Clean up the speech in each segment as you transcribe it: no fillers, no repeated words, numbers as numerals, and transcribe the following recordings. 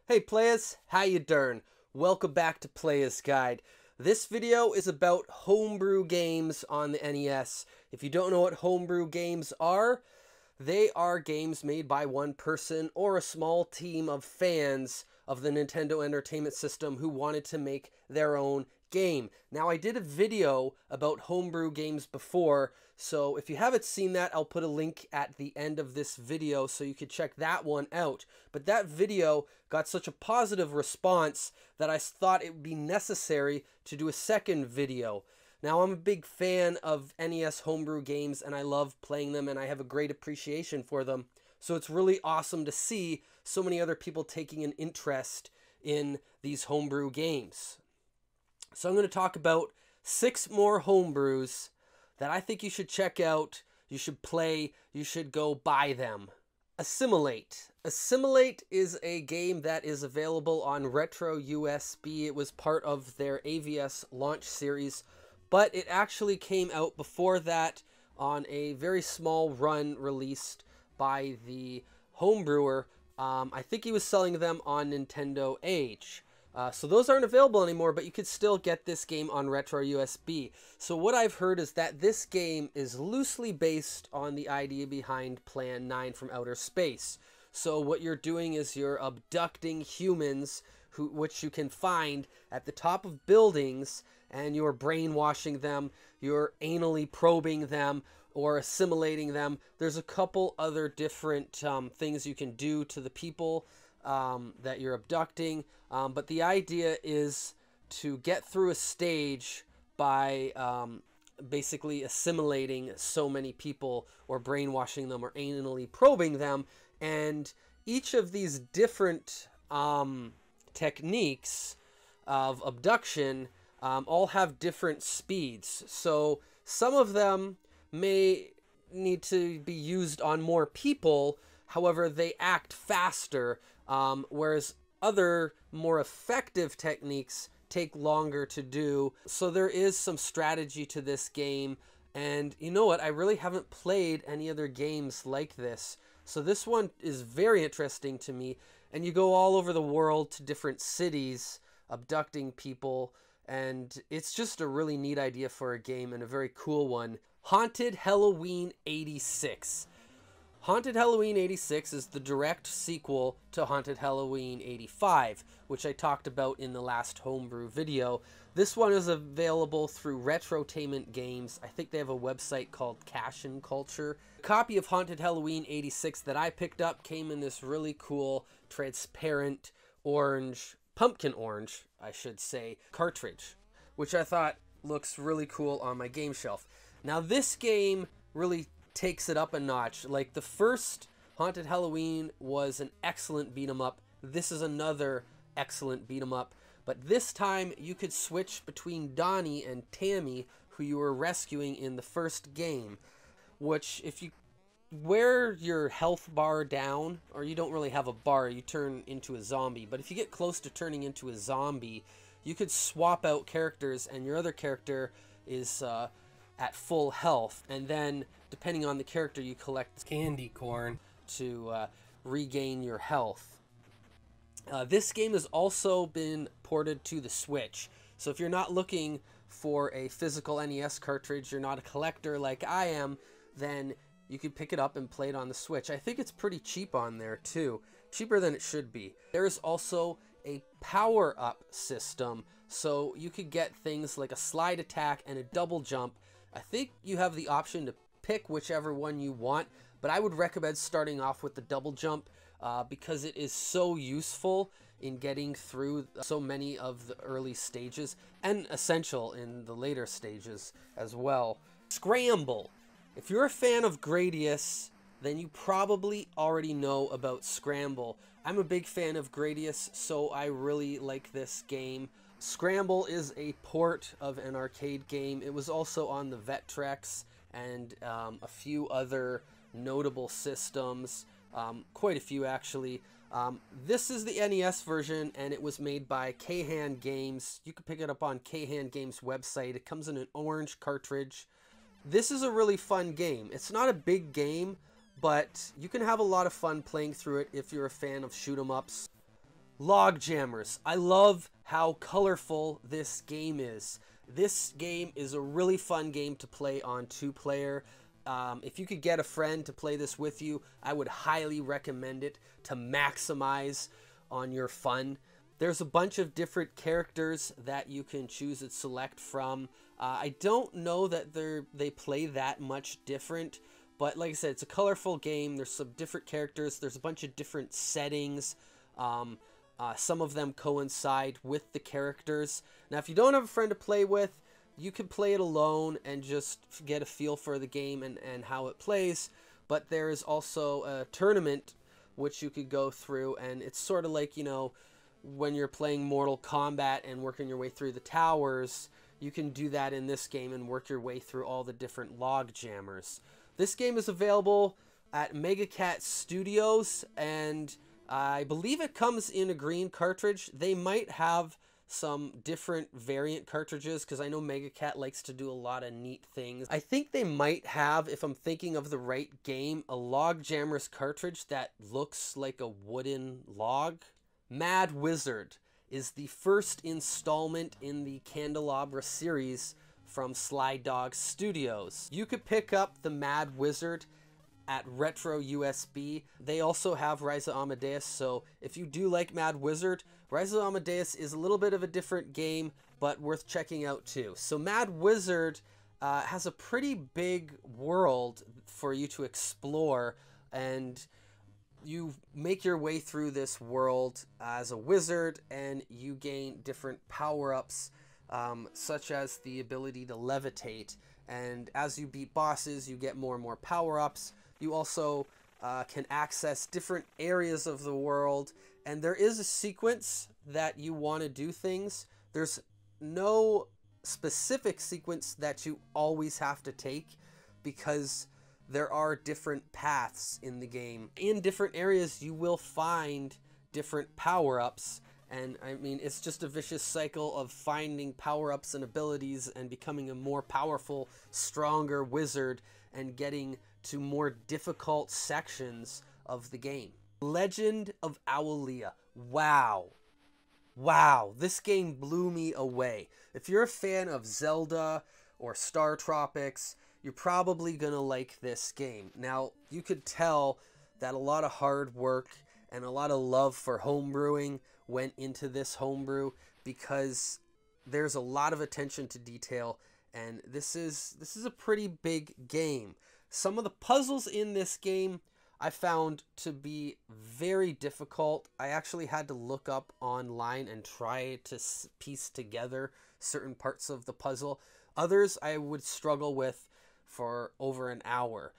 Hey Playas, how you doing? Welcome back to Playas Guide. This video is about homebrew games on the NES. If you don't know what homebrew games are, they are games made by one person or a small team of fans of the Nintendo Entertainment System who wanted to make their own game. Now, I did a video about homebrew games before, so if you haven't seen that, I'll put a link at the end of this video so you could check that one out. But that video got such a positive response that I thought it would be necessary to do a second video. Now, I'm a big fan of NES Homebrew games, and I love playing them, and I have a great appreciation for them. So it's really awesome to see so many other people taking an interest in these homebrew games. So I'm going to talk about 6 more homebrews that I think you should check out, you should play, you should go buy them. Assimilate. Assimilate is a game that is available on Retro USB. It was part of their AVS launch series, but it actually came out before that on a very small run released by the homebrewer. I think he was selling them on Nintendo Age. So those aren't available anymore, but you could still get this game on Retro USB. So what I've heard is that this game is loosely based on the idea behind Plan 9 from Outer Space. So what you're doing is you're abducting humans, which you can find at the top of buildings, and you're brainwashing them, you're anally probing them, or assimilating them. There's a couple other different things you can do to the people that you're abducting, but the idea is to get through a stage by basically assimilating so many people or brainwashing them or anally probing them, and each of these different techniques of abduction all have different speeds. So some of them may need to be used on more people, however they act faster, whereas other more effective techniques take longer to do. So there is some strategy to this game, and you know what, I really haven't played any other games like this, so this one is very interesting to me. And you go all over the world to different cities abducting people, and it's just a really neat idea for a game and a very cool one. Haunted Halloween 86. Haunted Halloween 86 is the direct sequel to Haunted Halloween 85, which I talked about in the last homebrew video. This one is available through Retrotainment Games. I think they have a website called Cash and Culture. A copy of Haunted Halloween 86 that I picked up came in this really cool, transparent orange, pumpkin orange, I should say, cartridge, which I thought looks really cool on my game shelf. Now this game really takes it up a notch. Like, the first Haunted Halloween was an excellent beat 'em up. This is another excellent beat 'em up, but this time you could switch between Donnie and Tammy, who you were rescuing in the first game, which if you wear your health bar down, or you don't really have a bar, you turn into a zombie, but if you get close to turning into a zombie, you could swap out characters and your other character is at full health, and then depending on the character you collect candy corn to regain your health. This game has also been ported to the Switch, so if you're not looking for a physical NES cartridge, you're not a collector like I am, then you could pick it up and play it on the Switch. I think it's pretty cheap on there too, cheaper than it should be. There is also a power-up system, so you could get things like a slide attack and a double jump. I think you have the option to pick whichever one you want, but I would recommend starting off with the double jump because it is so useful in getting through so many of the early stages, and essential in the later stages as well. Scramble. If you're a fan of Gradius, then you probably already know about Scramble. I'm a big fan of Gradius, so I really like this game. Scramble is a port of an arcade game. It was also on the Vectrex and a few other notable systems, quite a few actually. This is the NES version, and it was made by Khan Games. You can pick it up on Khan Games website. It comes in an orange cartridge. This is a really fun game. It's not a big game, but you can have a lot of fun playing through it if you're a fan of shoot 'em ups. Log jammers. I love how colorful this game is. This game is a really fun game to play on 2-player. If you could get a friend to play this with you, I would highly recommend it to maximize on your fun. There's a bunch of different characters that you can choose and select from. I don't know that they play that much different, but like I said, it's a colorful game. There's some different characters. There's a bunch of different settings. Some of them coincide with the characters. Now, if you don't have a friend to play with, you can play it alone and just get a feel for the game and how it plays. But there is also a tournament which you could go through, and it's sort of like, you know, when you're playing Mortal Kombat and working your way through the towers, you can do that in this game and work your way through all the different log jammers. This game is available at MegaCat Studios, and I believe it comes in a green cartridge. They might have some different variant cartridges, because I know MegaCat likes to do a lot of neat things. I think they might have, if I'm thinking of the right game, a log jammers cartridge that looks like a wooden log. Mad Wizard is the first installment in the Candelabra series from Sly Dog Studios. You could pick up the Mad Wizard at Retro USB. They also have Rise of Amadeus, so if you do like Mad Wizard, Rise of Amadeus is a little bit of a different game, but worth checking out too. So Mad Wizard has a pretty big world for you to explore, and you make your way through this world as a wizard, and you gain different power-ups, such as the ability to levitate. And as you beat bosses, you get more and more power-ups. You also can access different areas of the world, and there is a sequence that you want to do things. There's no specific sequence that you always have to take, because there are different paths in the game. In different areas, you will find different power-ups, and I mean, it's just a vicious cycle of finding power-ups and abilities and becoming a more powerful, stronger wizard and getting to more difficult sections of the game. Legend of Alya. Wow. Wow, this game blew me away. If you're a fan of Zelda or Star Tropics, you're probably gonna like this game. Now, you could tell that a lot of hard work and a lot of love for homebrewing went into this homebrew, because there's a lot of attention to detail, and this is a pretty big game. Some of the puzzles in this game I found to be very difficult. I actually had to look up online and try to piece together certain parts of the puzzle. Others I would struggle with for over an hour.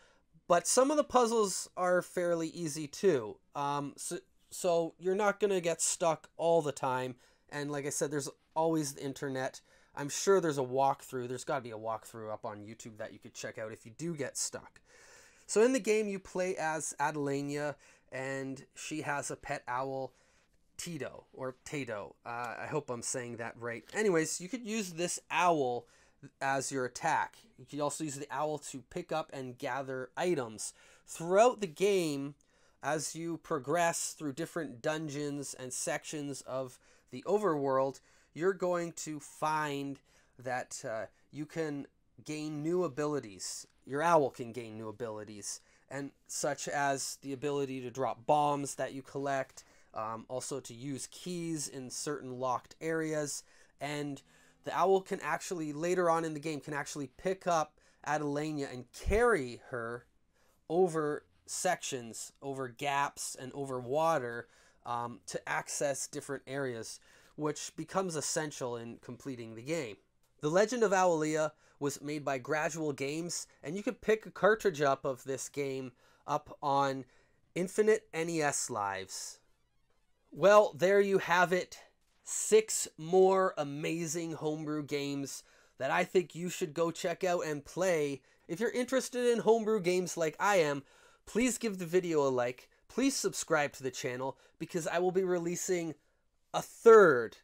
But some of the puzzles are fairly easy too. So you're not going to get stuck all the time. And like I said, there's always the internet. I'm sure there's a walkthrough. There's got to be a walkthrough up on YouTube that you could check out if you do get stuck. So in the game, you play as Alya, and she has a pet owl, Tito, or Tato. I hope I'm saying that right. Anyways, you could use this owl as your attack. You could also use the owl to pick up and gather items. Throughout the game, as you progress through different dungeons and sections of the overworld, you're going to find that you can gain new abilities. Your owl can gain new abilities, and such as the ability to drop bombs that you collect, also to use keys in certain locked areas, and the owl can actually, later on in the game, can actually pick up Alya and carry her over sections, over gaps, and over water to access different areas, which becomes essential in completing the game. The Legend of Alya was made by Gradual Games, and you can pick a cartridge up of this game up on Infinite NES Lives. Well, there you have it. 6 more amazing homebrew games that I think you should go check out and play. If you're interested in homebrew games like I am, please give the video a like. Please subscribe to the channel, because I will be releasing a 3rd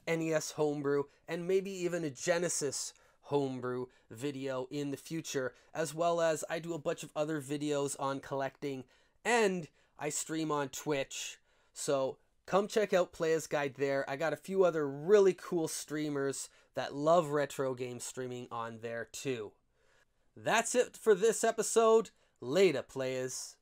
NES Homebrew and maybe even a Genesis Homebrew video in the future, as well as I do a bunch of other videos on collecting, and I stream on Twitch. So Come check out Playas Guide there. I got a few other really cool streamers that love retro game streaming on there too. That's it for this episode. Later, Playas.